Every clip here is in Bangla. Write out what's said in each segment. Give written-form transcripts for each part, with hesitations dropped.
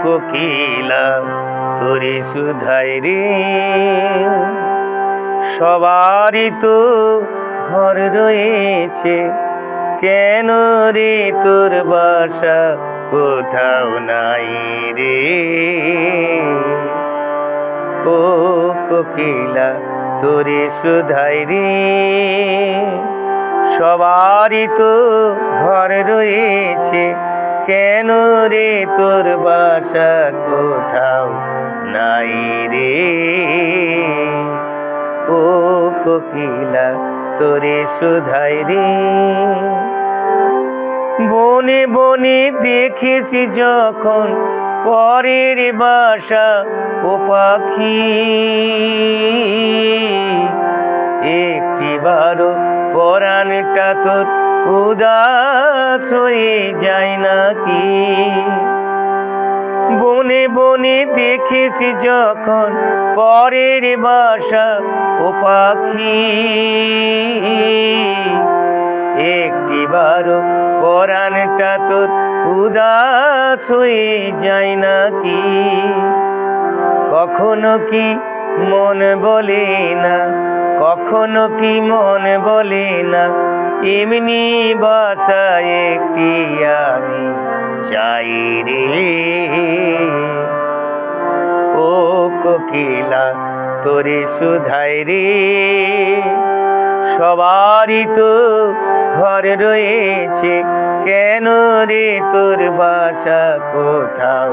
কোকিলা তোরে শুধাই রে, সবারই তো ঘর রয়েছে, কেন রে তোর বাসা কোথাও নাই রে। ও কোকিলা তোরে শুধাই রে, সবারই তো ঘর রয়েছে, কেন রে তোর বাসা কোথাও নাই রে। ও কোকিলা তোরে শুধাই রে, বনে বনে দেখেছি যখন পরের বাসা ও পাখি, একটিবারও পরাণটা তোর উদাস হয়ে যায় নাকি। বনে বনে দেখেছি যখন পরের বাসা ও পাখি, একটিবারও পরাণটা তোর উদাস হয়ে যায় নাকি। কখনো কি মন বলে না, কখনো কি মন বলে না, এমনি বাসা একটি আমি চাই রে। ও কোকিলা তোরে শুধাই রে, সবারই তো ঘর রয়েছে, কেন রে তোর বাসা কোথাও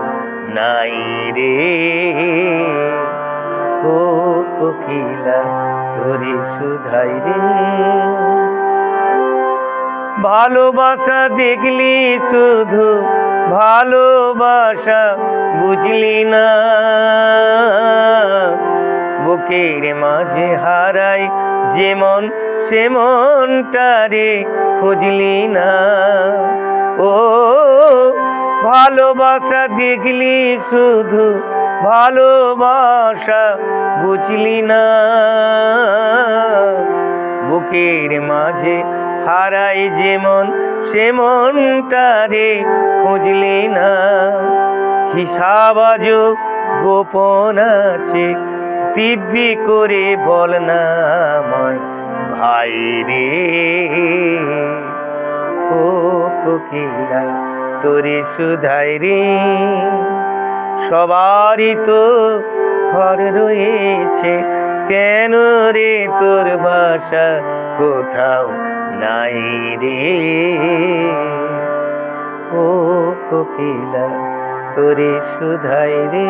নাই রে। ও কোকিলা তোরে শুধাই রে, ভালোবাসা দেখলি শুধু ভালোবাসা বুঝলি না, বুকের মাঝে হারাই যেমন সেমনটারে খুঁজলি না। ও ভালোবাসা দেখলি শুধু ভালোবাসা বুঝলি না, বুকের মাঝে হারাই যেমন সেমনটারে খুঁজলি না। হিসাব আজও গোপন আছে, দিব্যি করে বল না আমায় ভাই রে। ও কোকিলা তোরে শুধাই রে, সবারই তো ঘর রয়েছে, কেন রে তোর বাসা কোথাও নাই রে। ও কোকিলা তোরে শুধাই রে।